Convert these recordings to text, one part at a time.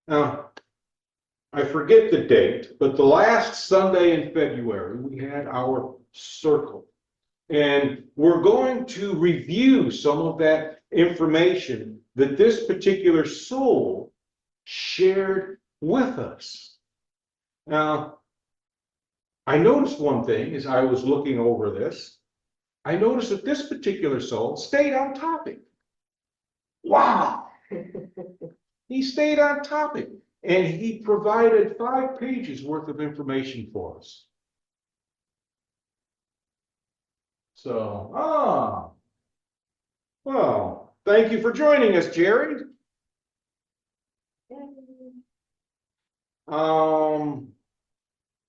Now, I forget the date, but the last Sunday in February, we had our circle. And we're going to review some of that information that this particular soul shared with us. Now, I noticed one thing as I was looking over this. I noticed that this particular soul stayed on topic. Wow! He stayed on topic, and he provided 5 pages worth of information for us. So, well, thank you for joining us, Jerry.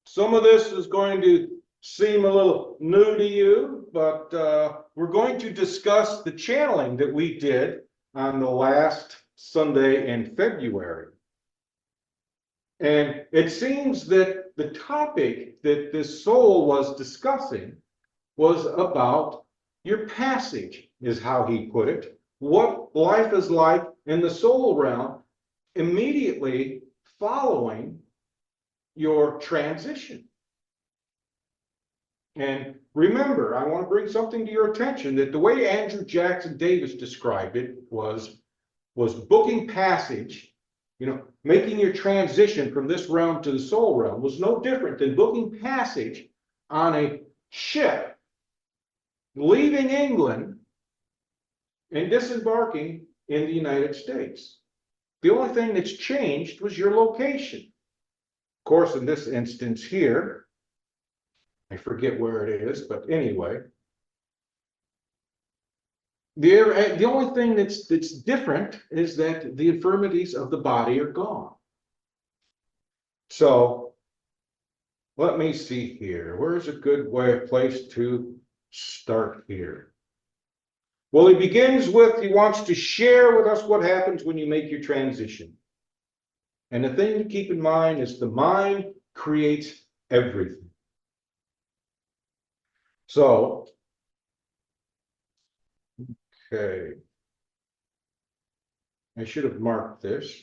Some of this is going to seem a little new to you, but we're going to discuss the channeling that we did on the last Sunday in February. And it seems that the topic that this soul was discussing was about your passage, is how he put it, what life is like in the soul realm immediately following your transition. And remember, I want to bring something to your attention, that the way Andrew Jackson Davis described it was booking passage, making your transition from this realm to the soul realm was no different than booking passage on a ship, leaving England and disembarking in the United States. The only thing that's changed was your location. Of course, in this instance here, I forget where it is, but anyway, the only thing that's different is that the infirmities of the body are gone. So let me see here. Where's a good place to start here? Well, he begins with, he wants to share with us what happens when you make your transition. And the thing to keep in mind is the mind creates everything. So, okay. I should have marked this.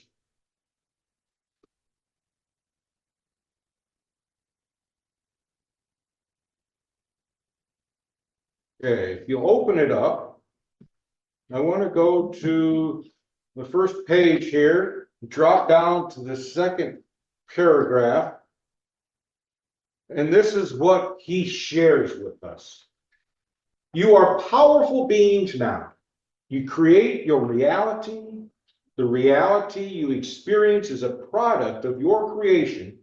Okay, if you open it up, I want to go to the first page here, drop down to the second paragraph. And this is what he shares with us. You are powerful beings now. You create your reality. The reality you experience is a product of your creation.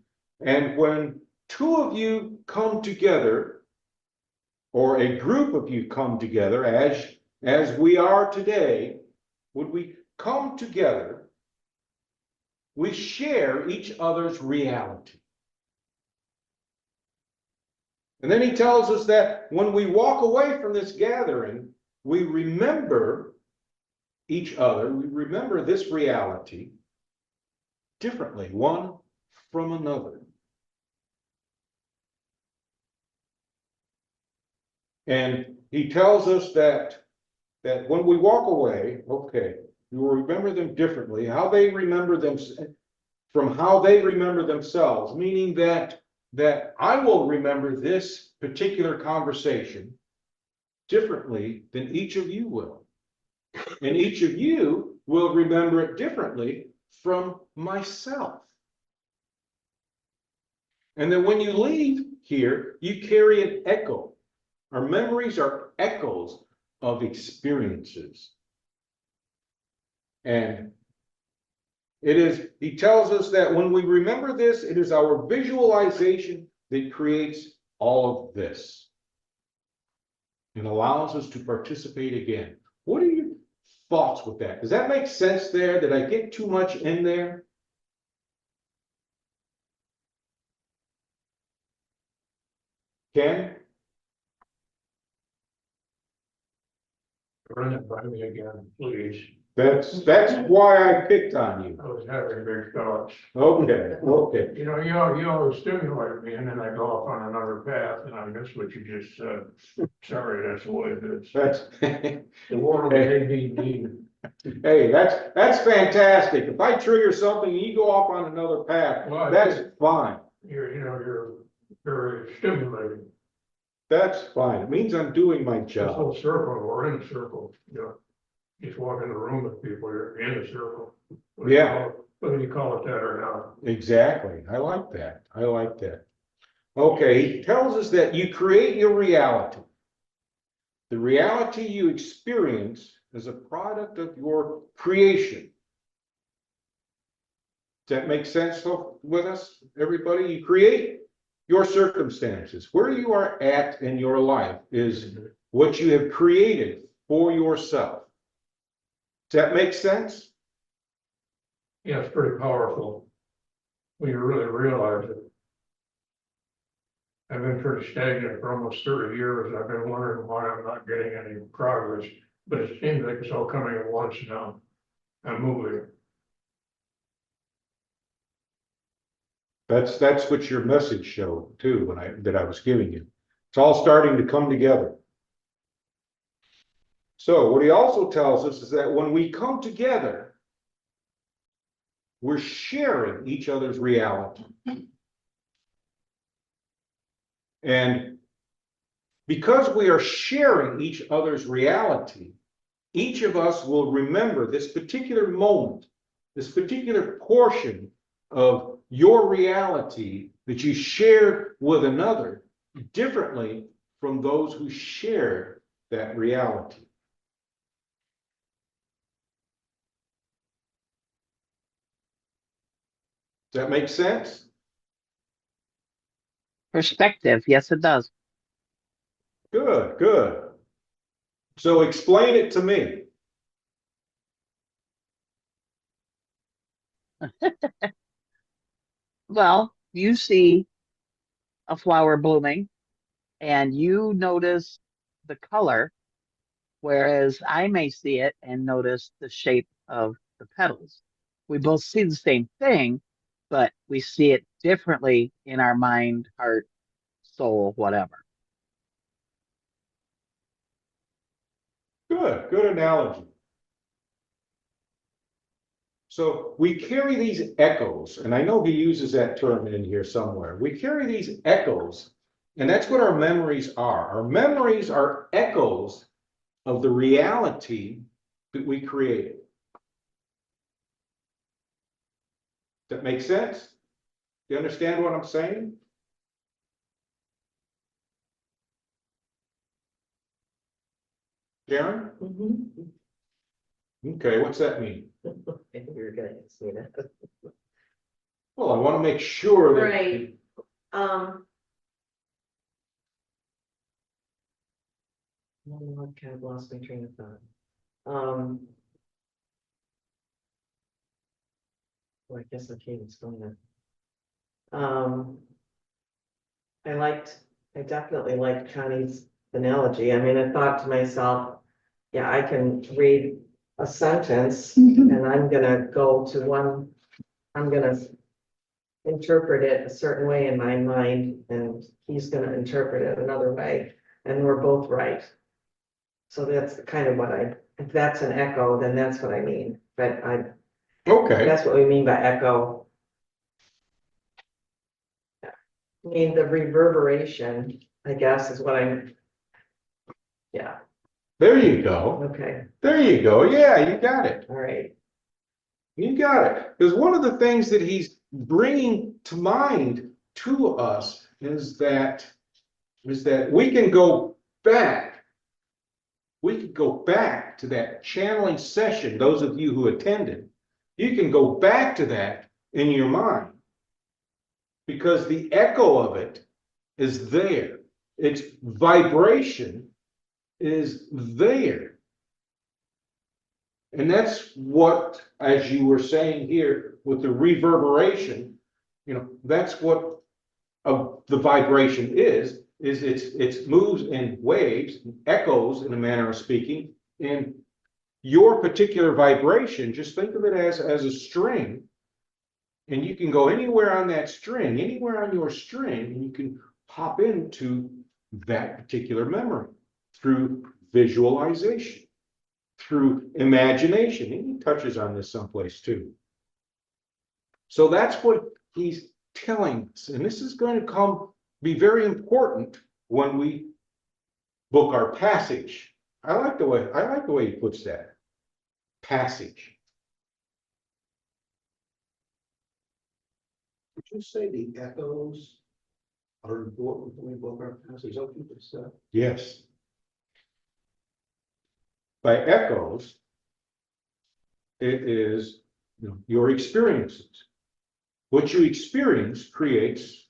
And when 2 of you come together, or a group of you come together, as we are today, when we come together, we share each other's reality. And then he tells us that when we walk away from this gathering, we remember each other, we remember this reality differently, one from another. And he tells us that when we walk away, okay, you will remember them differently, how they remember them from how they remember themselves, meaning that I will remember this particular conversation differently than each of you will. And each of you will remember it differently from myself. And then when you leave here, you carry an echo. Our memories are echoes of experiences. And he tells us that when we remember this, it is our visualization that creates all of this and allows us to participate again. What are your thoughts with that? Does that make sense there? Did I get too much in there? Ken? Run it by me again, please. That's why I picked on you. I was having big thoughts. Okay. You always stimulate me and then I go off on another path and I miss what you just said. Sorry, that's the way it is. That's The world of ADD. Hey, that's fantastic. If I trigger something and you go off on another path, Well, I that's think- fine. You're very stimulating. That's fine. It means I'm doing my This job. whole circle, we're in a circle, you know. Just walk in the room with people, you're in a circle. Yeah. Whether you call it that or not. Exactly. I like that. I like that. Okay, he tells us that you create your reality. The reality you experience is a product of your creation. Does that make sense with us, everybody? You create your circumstances. Where you are at in your life is what you have created for yourself. Does that make sense? Yeah, it's pretty powerful. When you really realize it. I've been pretty stagnant for almost 30 years. I've been wondering why I'm not getting any progress, but it seems like it's all coming at once now. I'm moving. That's what your message showed too, that I was giving you. It's all starting to come together. So what he also tells us is that when we come together, we're sharing each other's reality. And because we are sharing each other's reality, each of us will remember this particular moment, this particular portion of your reality that you shared with another differently from those who shared that reality. Does that make sense? Perspective, yes, it does. Good, good. So explain it to me. Well, you see a flower blooming and you notice the color, whereas I may see it and notice the shape of the petals. We both see the same thing, but we see it differently in our mind, heart, soul, whatever. Good, good analogy. So we carry these echoes, and I know he uses that term in here somewhere. We carry these echoes, and that's what our memories are. Our memories are echoes of the reality that we created. Does that make sense? Do you understand what I'm saying? Sharon? Okay, what's that mean? I think you're gonna say that. Well, I want to make sure that. Right. I kind of lost my train of thought. Well, I guess I can't explain that. I definitely liked Connie's analogy. I mean, I thought to myself, yeah, I can read a sentence and I'm gonna go to one, I'm gonna interpret it a certain way in my mind, and he's gonna interpret it another way, and we're both right. So that's kind of what if that's an echo, then that's what I mean, but Okay, that's what we mean by echo. I mean, the reverberation, I guess, is what yeah, there you go. okay, There you go. Yeah, you got it. all right. You got it. Because one of the things that he's bringing to mind to us is that we can go back. We can go back to that channeling session. Those of you who attended, you can go back to that in your mind because the echo of it is there. Its vibration is there. And that's what, as you were saying here, with the reverberation, that's what the vibration is it moves in waves, echoes in a manner of speaking, and your particular vibration, just think of it as a string, and you can go anywhere on that string, anywhere on your string, and you can pop into that particular memory through visualization, through imagination. And he touches on this someplace too. So that's what he's telling us. And this is going to be very important when we book our passage. I like the way he puts that. Passage. Would you say the echoes are important when we book our passage? Some people say. Yes. By echoes, it is, your experiences. What you experience creates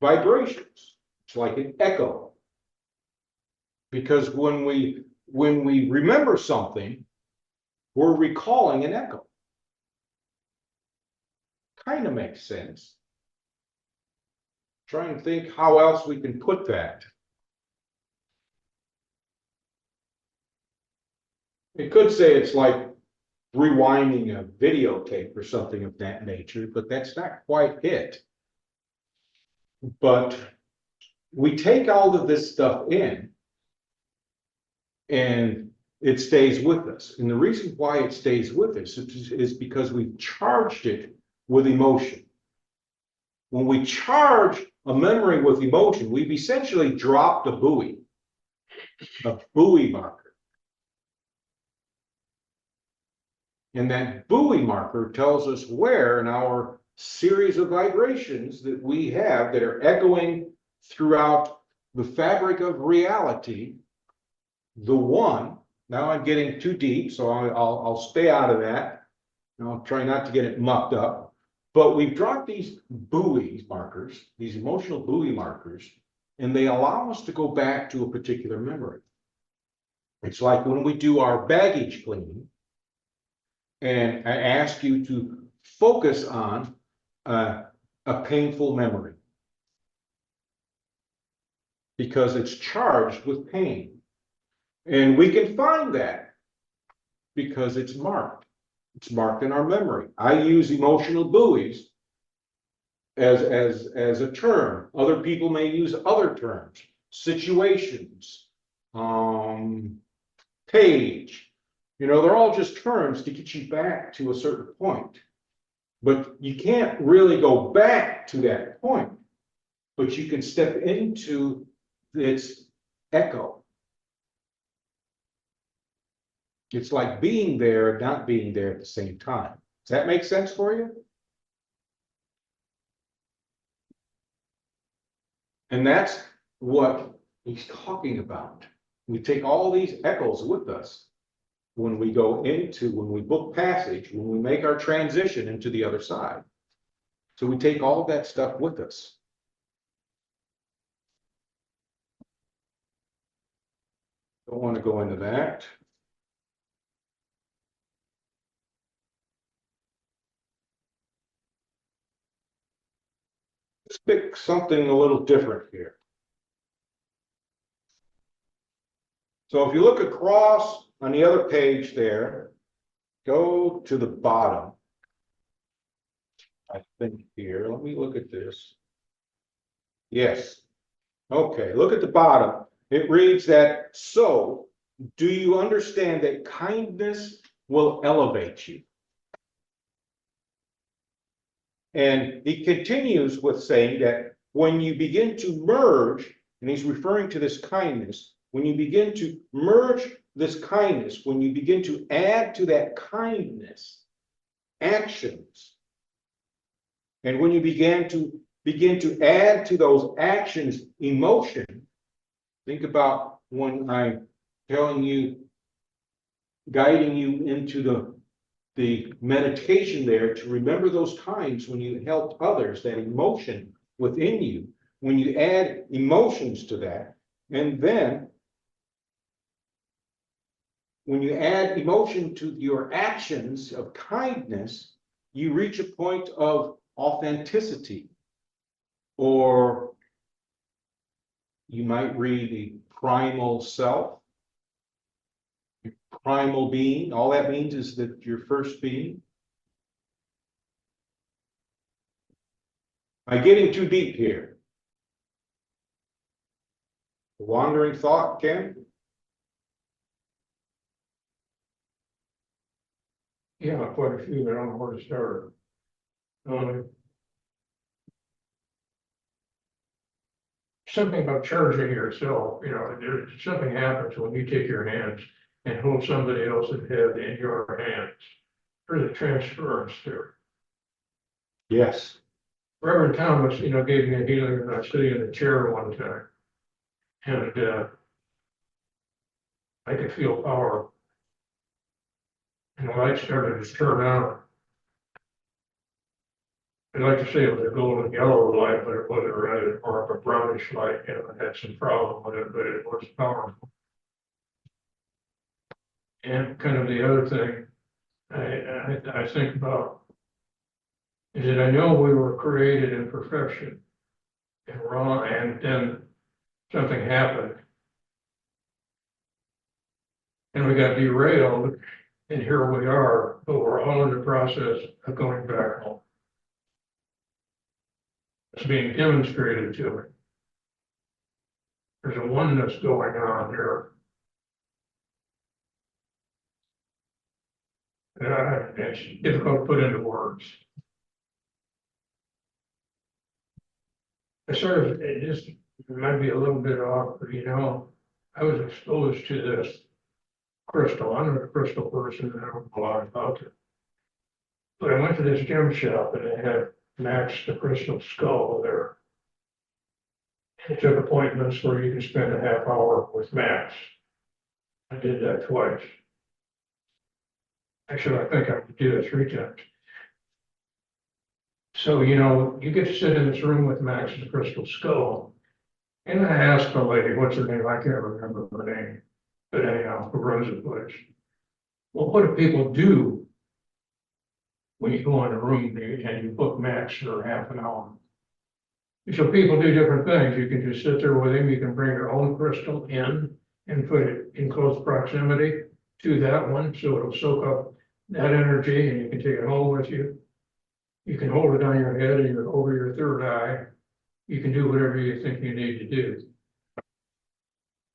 vibrations. It's like an echo. Because when we remember something, we're recalling an echo. Kind of makes sense. Try and think how else we can put that. It could say it's like rewinding a videotape or something of that nature, but that's not quite it. But we take all of this stuff in, and it stays with us. And the reason why it stays with us is because we've charged it with emotion. When we charge a memory with emotion, we've essentially dropped a buoy marker. And that buoy marker tells us where in our series of vibrations that we have that are echoing throughout the fabric of reality, the one. Now I'm getting too deep, so I'll stay out of that. And I'll try not to get it mucked up. But we've dropped these buoy markers, these emotional buoy markers, and they allow us to go back to a particular memory. It's like when we do our baggage cleaning, and I ask you to focus on a painful memory because it's charged with pain. And we can find that because it's marked. It's marked in our memory. I use emotional buoys as a term. Other people may use other terms, situations, page. They're all just terms to get you back to a certain point. But you can't really go back to that point. But you can step into its echo. It's like being there and not being there at the same time. Does that make sense for you? And that's what he's talking about. We take all these echoes with us when we book passage, when we make our transition into the other side. So we take all of that stuff with us. Don't want to go into that. Let's pick something a little different here. So if you look across on the other page there, go to the bottom. I think here, let me look at this. Yes. Okay, look at the bottom. It reads that, so do you understand that kindness will elevate you? And he continues with saying that when you begin to merge, and he's referring to this kindness, when you begin to merge this kindness, when you begin to add to that kindness actions, and when you begin to add to those actions emotion, think about when I'm telling you, guiding you into the meditation there to remember those times when you helped others, that emotion within you, when you add emotions to that, and then when you add emotion to your actions of kindness, you reach a point of authenticity, or you might read the primal self, primal being. All that means is that your first being. Am I getting too deep here? A wandering thought, Ken? Yeah, quite a few, I don't know where to start. Something about charging yourself, you know, there's something happens when you take your hands and hold somebody else's head in your hands. There's a transference there. Yes. Reverend Thomas, you know, gave me a healing when I was sitting in a chair one time. And, I could feel power. And the light started to turn on. I'd like to say it was a golden yellow light, but it wasn't red, it was more of a brownish light, you know, it had some problem with it, but it was powerful. And kind of the other thing I think about is that I know we were created in perfection and wrong, and then something happened. And we got derailed, and here we are, but we're all in the process of going back home. It's being demonstrated to me. There's a oneness going on here. It's difficult to put into words. It might be a little bit awkward, you know. I was exposed to this crystal. I'm not a crystal person, and I don't know a lot about it. But I went to this gem shop and they had Max the crystal skull there. It took appointments where you can spend a half hour with Max. I did that twice. Actually, I think I could do it 3 times. So, you know, you get to sit in this room with Max the crystal skull. And I asked the lady, what's her name? I can't remember her name. But anyhow, who runs the place. Well, what do people do when you go in a room and you book Max for half an hour? So people do different things. You can just sit there with him. You can bring your own crystal in and put it in close proximity to that one, so it'll soak up that energy and you can take it home with you. You can hold it on your head and you're over your third eye. You can do whatever you think you need to do.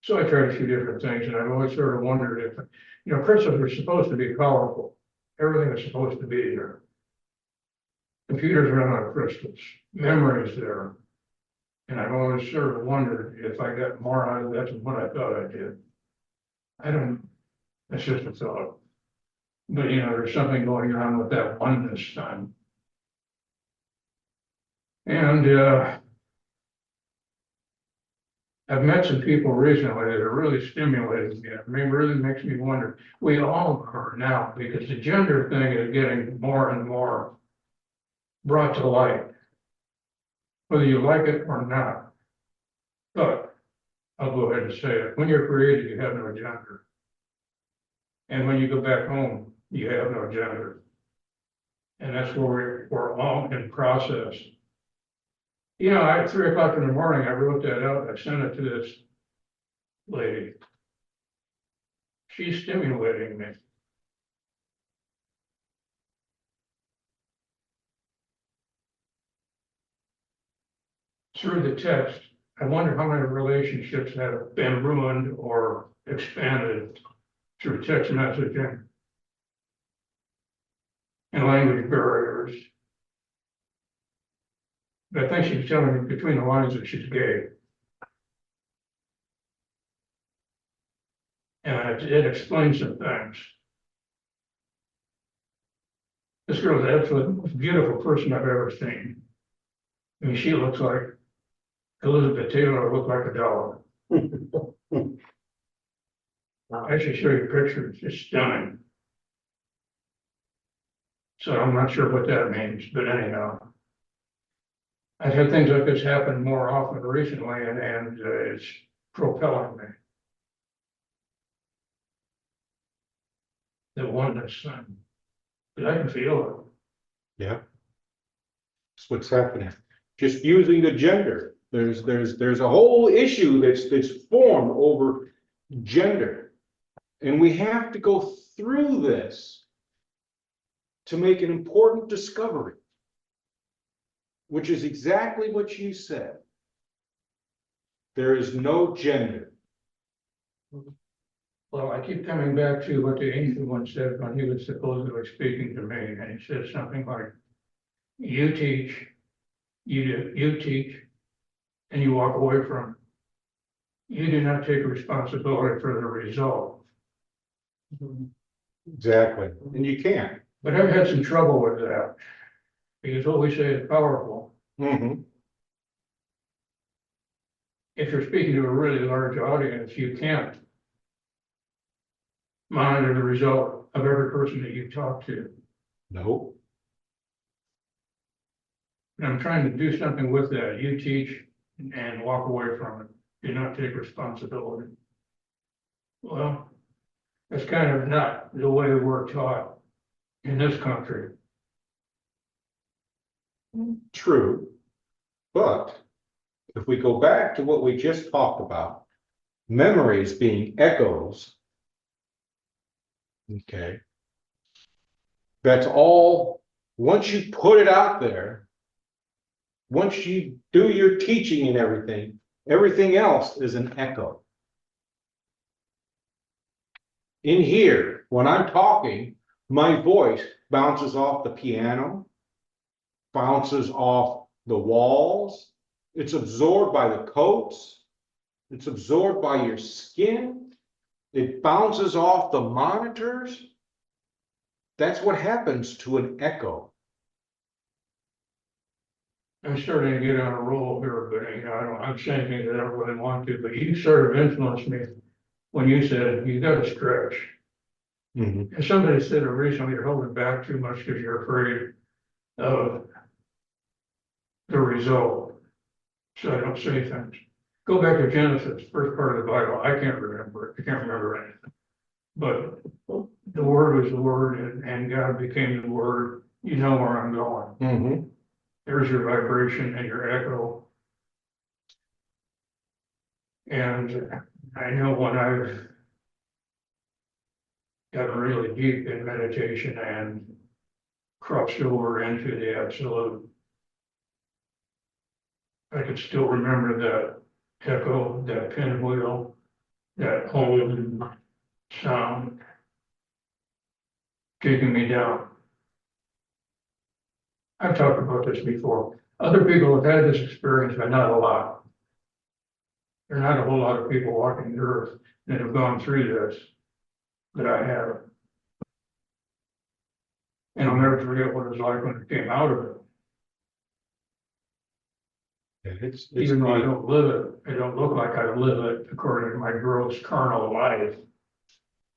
So I tried a few different things and I've always sort of wondered if, you know, crystals are supposed to be powerful. Everything is supposed to be there. Computers run on crystals, memories there. And I've always sort of wondered if I got more out of that than what I thought I did. I don't, that's just a thought. But you know, there's something going on with that oneness time. And I've met some people recently that are really stimulating me. I mean, really makes me wonder. We all are now because the gender thing is getting more and more brought to light, whether you like it or not. But I'll go ahead and say it. When you're created, you have no gender. And when you go back home, you have no gender. And that's where we're all in process. You know, at 3 o'clock in the morning, I wrote that out. I sent it to this lady. She's stimulating me. Through the text, I wonder how many relationships have been ruined or expanded through text messaging and language barriers. But I think she's telling me between the lines that she's gay. And it explains some things. This girl is absolutely the most beautiful person I've ever seen. I mean, she looks like Elizabeth Taylor looked like a dog. I should show you pictures, it's stunning. So I'm not sure what that means, but anyhow. I've had things like this happen more often recently and it's propelling me. The oneness thing. But I can feel Yeah. That's what's happening. Just using the gender. There's a whole issue that's formed over gender. And we have to go through this to make an important discovery, which is exactly what you said. There is no gender. Well, I keep coming back to what the ancient one said when he was supposedly speaking to me, and he said something like, you teach, you teach, and you walk away from it. You do not take responsibility for the result. Exactly, and you can't. But I've had some trouble with that, because what we say is powerful. Mhm. If you're speaking to a really large audience, you can't monitor the result of every person that you talk to. No, And I'm trying to do something with that. You teach and walk away from it. Do not take responsibility. Well, that's kind of not the way we're taught in this country. true. But if we go back to what we just talked about, memories being echoes. Okay. That's all, once you put it out there, once you do your teaching and everything else is an echo. In here, when I'm talking, my voice bounces off the piano, bounces off the walls, it's absorbed by the coats, it's absorbed by your skin, it bounces off the monitors. That's what happens to an echo. I'm starting to get on a roll here, but I'm saying things that I don't really want to, but you sort of influenced me when you said you gotta stretch. Mhm. And somebody said recently you're holding back too much because you're afraid of the result. So I don't say things. Go back to Genesis, first part of the Bible. I can't remember it. I can't remember anything. But the word was the word and God became the word. You know where I'm going. Mhm. There's your vibration and your echo. And I know when I've got really deep in meditation and crossed over into the absolute, I could still remember that echo, that pinwheel, that home sound taking me down. I've talked about this before. Other people have had this experience, but not a lot. There are not a whole lot of people walking the earth that have gone through this that I have. And I'll never forget what it was like when I came out of it. It's Even though I neat. don't live it, I don't look like I live it according to my gross carnal life.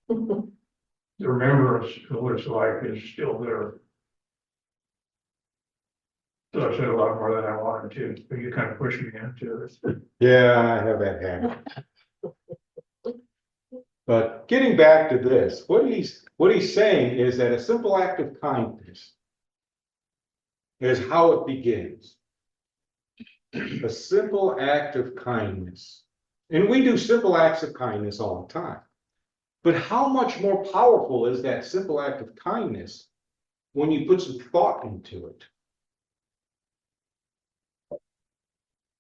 The remembrance of what it's like is still there. So I said a lot more than I wanted to, but you kind of pushed me into it. Yeah, I have that habit. But getting back to this, what he's saying is that a simple act of kindness is how it begins. A simple act of kindness. And we do simple acts of kindness all the time. But how much more powerful is that simple act of kindness when you put some thought into it?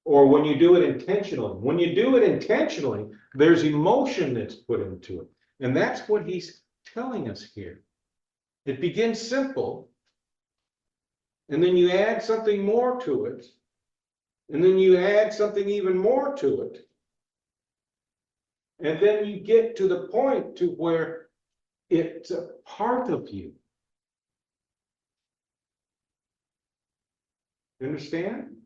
Or when you do it intentionally. When you do it intentionally, there's emotion that's put into it. And that's what he's telling us here. It begins simple, and then you add something more to it, and then you add something even more to it. And then you get to the point to where it's a part of you. You understand?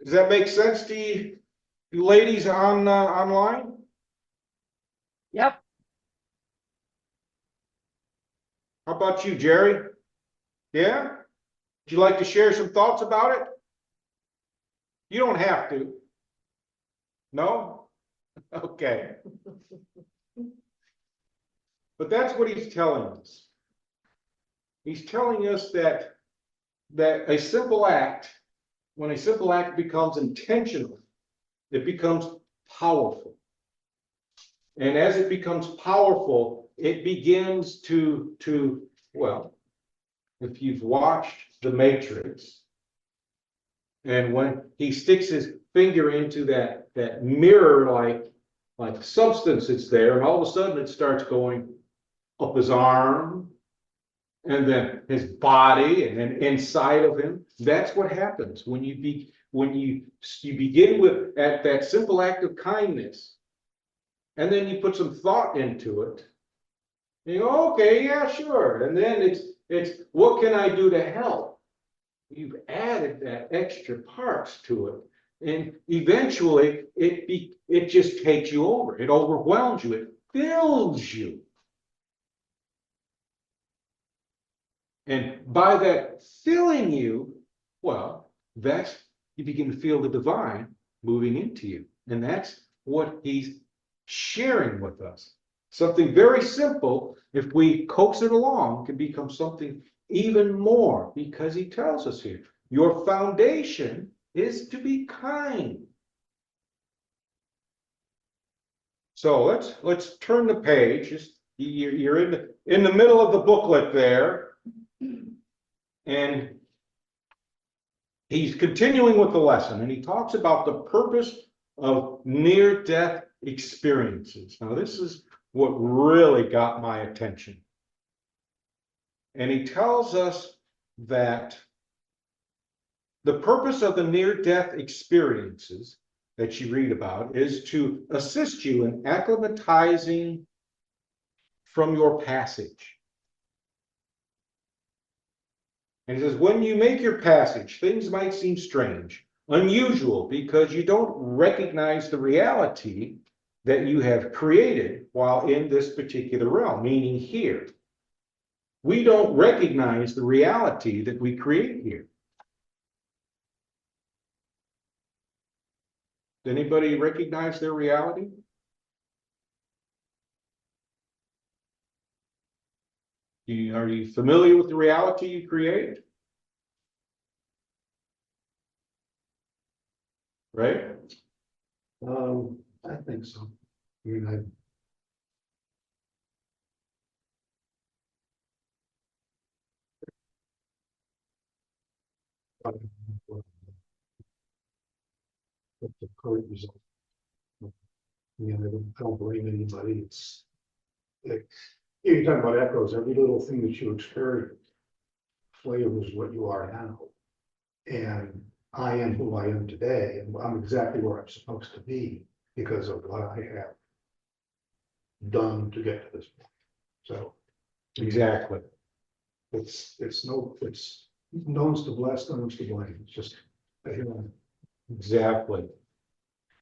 Does that make sense to you ladies on online? Yep. How about you, Jerry? Yeah? Would you like to share some thoughts about it? You don't have to. No? Okay. But that's what he's telling us. He's telling us that a simple act, when a simple act becomes intentional, it becomes powerful. And as it becomes powerful, it begins to well, if you've watched The Matrix, and when he sticks his finger into that mirror-like like substance that's there, and all of a sudden it starts going up his arm, and then his body, and then inside of him. That's what happens when you begin with at that simple act of kindness, and then you put some thought into it. And you go, okay, yeah, sure. And then it's what can I do to help? You've added that extra parts to it. And eventually it just takes you over. It overwhelms you. It fills you. And by that filling you, well, you begin to feel the divine moving into you. And that's what he's sharing with us. Something very simple, if we coax it along, can become something even more, because he tells us here, your foundation is to be kind. So let's turn the page. You're in the middle of the booklet there, and he's continuing with the lesson, and he talks about the purpose of near-death experiences. Now, this is what really got my attention. And he tells us that the purpose of the near-death experiences that you read about is to assist you in acclimatizing from your passage. And he says, when you make your passage, things might seem strange, unusual, because you don't recognize the reality that you have created while in this particular realm, meaning here. We don't recognize the reality that we create here. Does anybody recognize their reality? Are you familiar with the reality you create? Right? I think so. I mean, what the current result. I don't blame anybody. You're talking about echoes. Every little thing that you experience flavors what you are now. And I am who I am today, and I'm exactly where I'm supposed to be because of what I have done to get to this point. So Exactly. it's known's to bless, known's to blame. It's just, Exactly.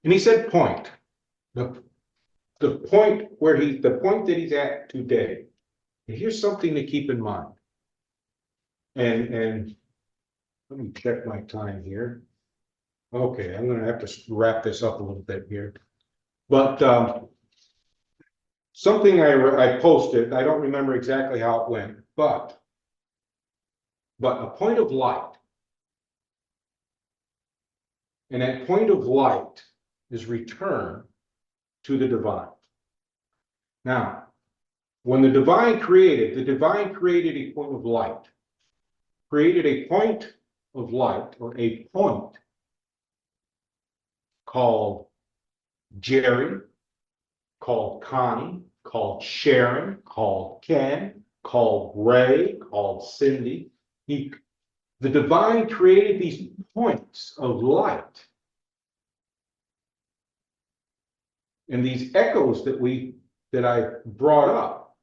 And he said point. The point that he's at today. And here's something to keep in mind. And let me check my time here. Okay, I'm gonna have to wrap this up a little bit here. But something I posted, I don't remember exactly how it went, but a point of light. And that point of light is return to the divine. Now, when the divine created a point of light, created a point of light, or a point called Jerry, called Connie, called Sharon, called Ken, called Ray, called Cindy. The divine created these points of light. And these echoes that I brought up,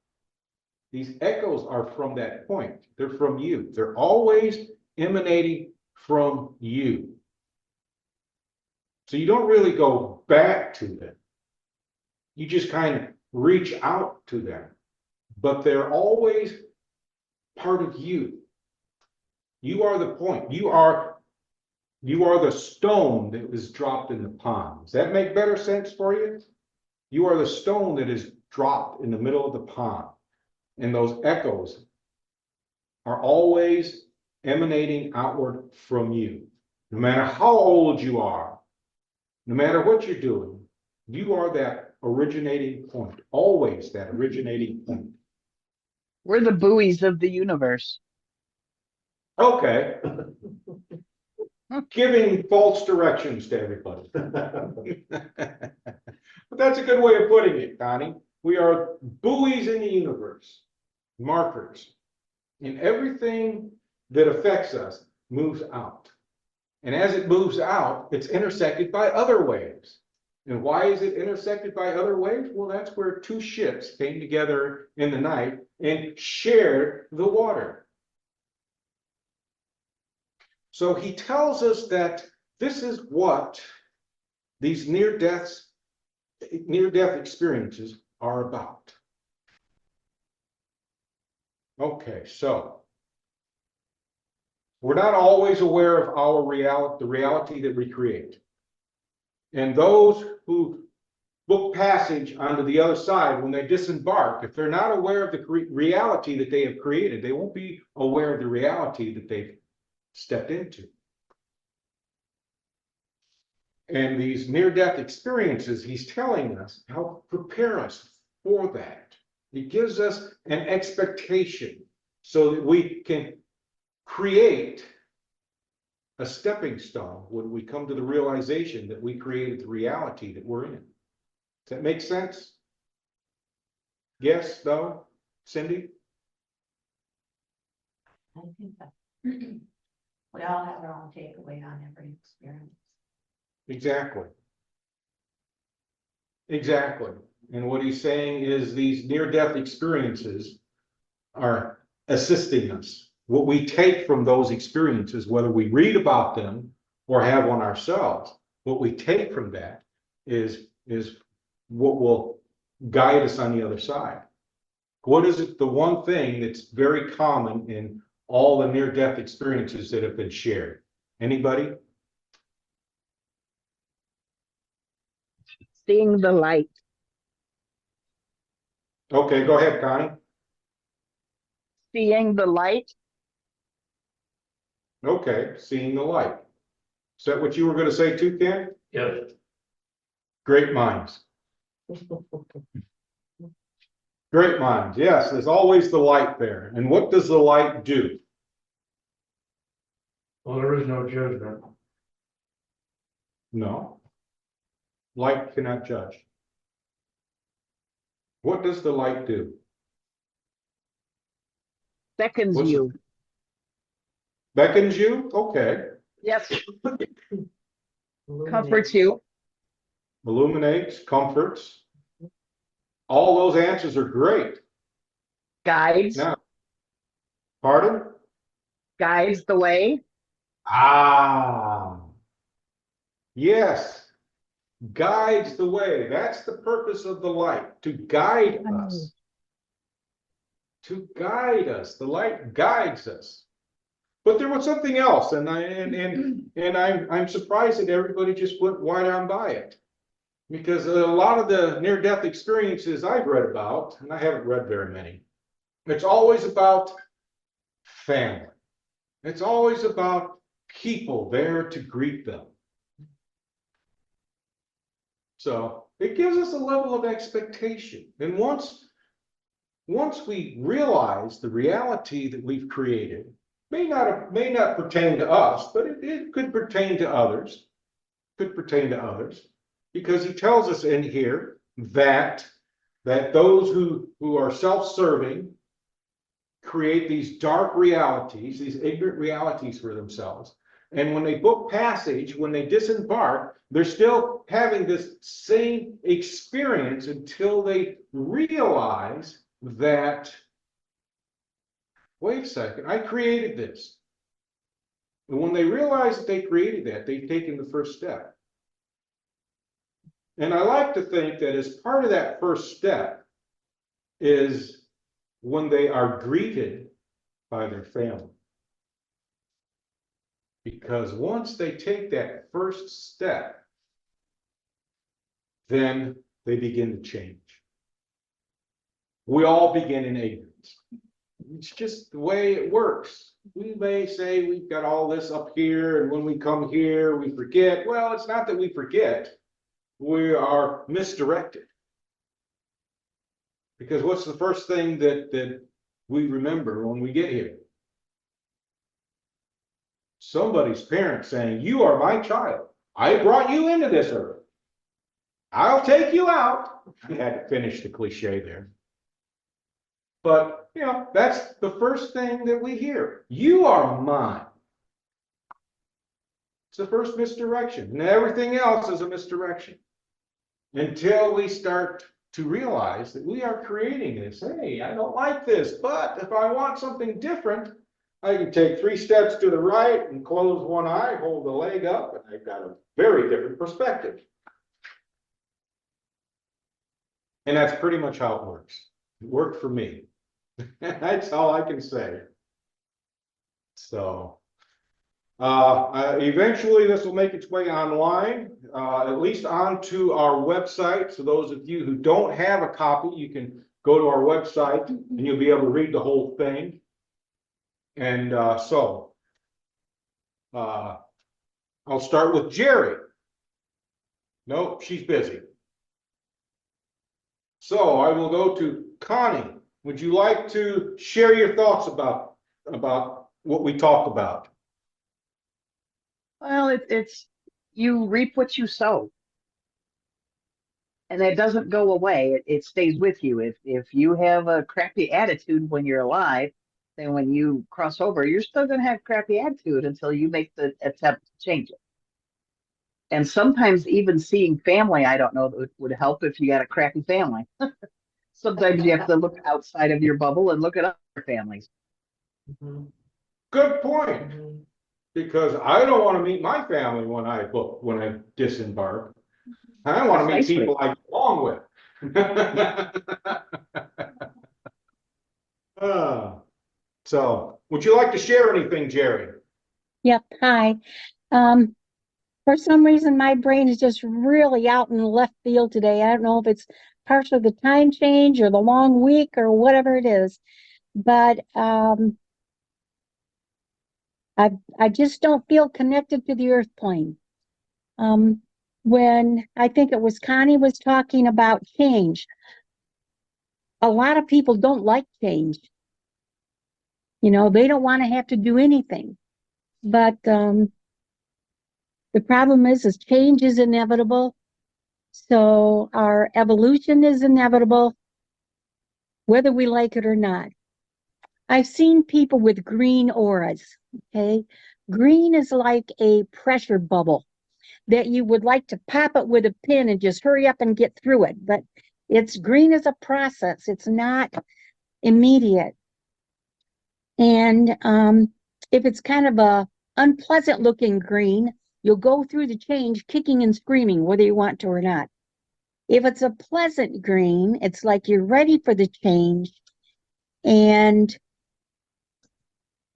these echoes are from that point. They're from you. They're always emanating from you. So you don't really go back to them. You just kind of reach out to them. But they're always part of you. You are the point. You are the stone that was dropped in the pond. Does that make better sense for you? You are the stone that is dropped in the middle of the pond. And those echoes are always emanating outward from you. No matter how old you are, no matter what you're doing, you are that originating point. Always that originating point. We're the buoys of the universe. Okay. giving false directions to everybody. But that's a good way of putting it, Connie. We are buoys in the universe, markers. And everything that affects us moves out. And as it moves out, it's intersected by other waves. And why is it intersected by other waves? Well, that's where two ships came together in the night and shared the water. So he tells us that this is what these near-death experiences are about. Okay, so we're not always aware of our reality, the reality that we create. And those who book passage onto the other side, when they disembark, if they're not aware of the reality that they have created, they won't be aware of the reality that they've stepped into. And these near-death experiences, he's telling us, help prepare us for that. It gives us an expectation so that we can create a stepping stone when we come to the realization that we created the reality that we're in. Does that make sense? Yes, no? Cindy? I think that we all have our own takeaway on every experience. Exactly. Exactly. And what he's saying is these near-death experiences are assisting us. What we take from those experiences, whether we read about them or have one ourselves, what we take from that is what will guide us on the other side. What is it? The one thing that's very common in all the near-death experiences that have been shared? Anybody? Seeing the light. Okay, go ahead, Connie. Seeing the light. Okay, seeing the light. Is that what you were going to say too, Ken? Yes. Great minds. Great minds. Yes, there's always the light there. And what does the light do? Well, there is no judgment. No. Light cannot judge. What does the light do? Beckons What's you. Beckons you? Okay. Yes. Illuminate. Comforts you. Illuminates, comforts. All those answers are great. Guides. Now, pardon? Guides the way. Ah. Yes. Guides the way. That's the purpose of the light, to guide us. To guide us. The light guides us. But there was something else, and I'm surprised that everybody just went right on by it. Because a lot of the near-death experiences I've read about, and I haven't read very many, it's always about family. It's always about people there to greet them. So it gives us a level of expectation. And once we realize the reality that we've created, may not pertain to us, but it could pertain to others. Could pertain to others. Because he tells us in here that those who are self-serving create these dark realities, these ignorant realities for themselves. And when they book passage, when they disembark, they're still having this same experience until they realize that, wait a second, I created this. And when they realize that they created that, they've taken the first step. And I like to think that as part of that first step is when they are greeted by their family. Because once they take that first step, then they begin to change. We all begin in ignorance. It's just the way it works. We may say we've got all this up here, and when we come here, we forget. Well, it's not that we forget. We are misdirected. Because what's the first thing that we remember when we get here? somebody's parent saying, you are my child. I brought you into this earth. I'll take you out. I had to finish the cliche there. But, you know, that's the first thing that we hear. You are mine. It's the first misdirection. And everything else is a misdirection. Until we start to realize that we are creating this. Hey, I don't like this, but if I want something different, I can take 3 steps to the right and close one eye, hold the leg up, and I've got a very different perspective. And that's pretty much how it works. It worked for me. That's all I can say. So, eventually this will make its way online, at least onto our website. So those of you who don't have a copy, you can go to our website and you'll be able to read the whole thing. And I'll start with Jerry. Nope, she's busy. So I will go to Connie. Would you like to share your thoughts about what we talked about? Well, it's you reap what you sow. And that doesn't go away. It stays with you. If you have a crappy attitude when you're alive, then when you cross over, you're still going to have crappy attitude until you make the attempt to change it. And sometimes even seeing family, I don't know, would help if you got a crappy family. Sometimes you have to look outside of your bubble and look at other families. Mhm, Good point. mhm. Because I don't want to meet my family when I disembark. I want to meet Precisely. people I get along with. So, would you like to share anything, Jerry? Yep, hi. For some reason, my brain is just really out in the left field today. I don't know if it's partially the time change or the long week or whatever it is, but I just don't feel connected to the earth plane. When I think it was Connie was talking about change, a lot of people don't like change. You know, they don't want to have to do anything. But the problem is change is inevitable. So our evolution is inevitable, whether we like it or not. I've seen people with green auras, okay? Green is like a pressure bubble that you would like to pop it with a pin and just hurry up and get through it. But it's green as a process. It's not immediate. And if it's kind of a unpleasant looking green, you'll go through the change kicking and screaming, whether you want to or not. If it's a pleasant green, it's like you're ready for the change and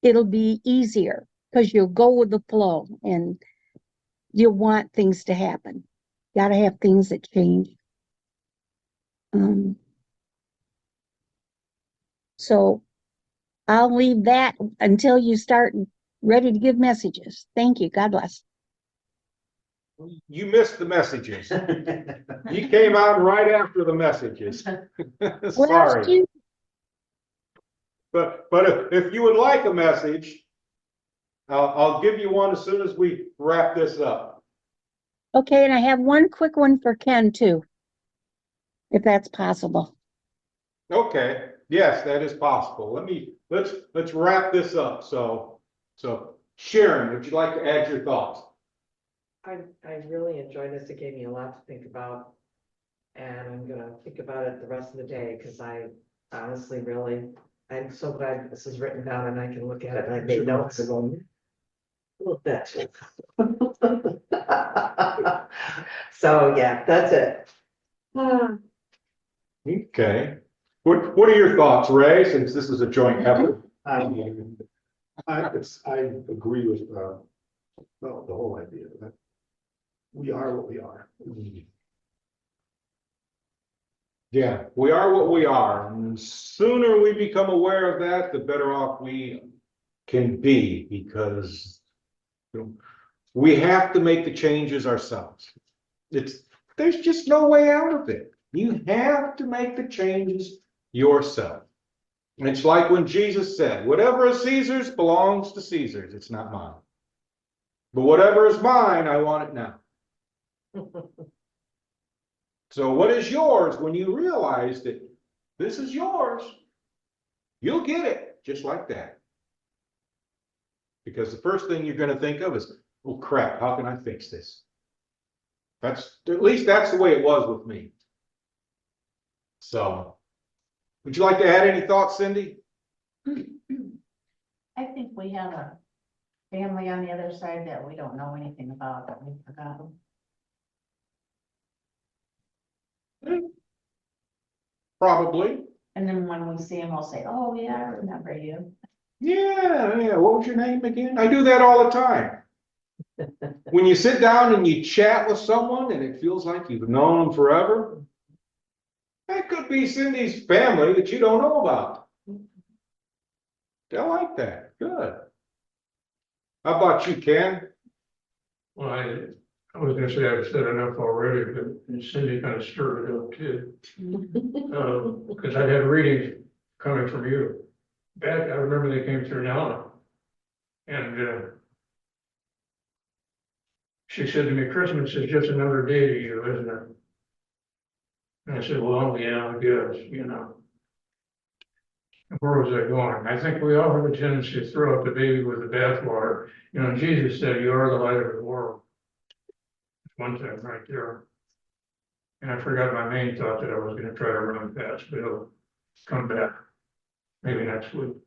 it'll be easier because you'll go with the flow and you'll want things to happen. Got to have things that change. So I'll leave that until you start ready to give messages. Thank you. God bless. You missed the messages. You came out right after the messages. Well, Sorry. Stu, But if you would like a message, I'll give you one as soon as we wrap this up. okay, and I have one quick one for Ken too, if that's possible. Okay, yes, that is possible. Let's wrap this up. So Sharon, would you like to add your thoughts? I really enjoyed this. It gave me a lot to think about. And I'm gonna think about it the rest of the day, because I honestly really, I'm so glad this is written down and I can look at it and I made notes. A little bit. So, yeah, that's it. Ah, Okay. What are your thoughts, Ray, since this is a joint effort? I agree with, well, the whole idea that we are what we are. Yeah, we are what we are. And the sooner we become aware of that, the better off we can be, because we have to make the changes ourselves. There's just no way out of it. You have to make the changes yourself. And it's like when Jesus said, whatever is Caesar's belongs to Caesar's, it's not mine. But whatever is mine, I want it now. So what is yours when you realize that this is yours? You'll get it just like that. Because the first thing you're gonna think of is, oh crap, how can I fix this? At least that's the way it was with me. So, would you like to add any thoughts, Cindy? I think we have a family on the other side that we don't know anything about, that we forgot them. Probably. And then when we see them, we'll say, oh, yeah, I remember you. Yeah, what was your name again? I do that all the time. When you sit down and you chat with someone and it feels like you've known them forever, that could be Cindy's family that you don't know about. They'll like that. Good. How about you, Ken? Well, I was gonna say I've said enough already, but Cindy kind of stirred it up too. Because I'd had readings coming from you. Back, I remember they came through now. And she said to me, Christmas is just another day to you, isn't it? And I said, well, yeah, I guess, you know. Where was I going? I think we all have a tendency to throw out the baby with the bathwater. You know, Jesus said, you are the light of the world. That's one thing right there. And I forgot my main thought that I was gonna try to run past, but it'll come back. Maybe next week.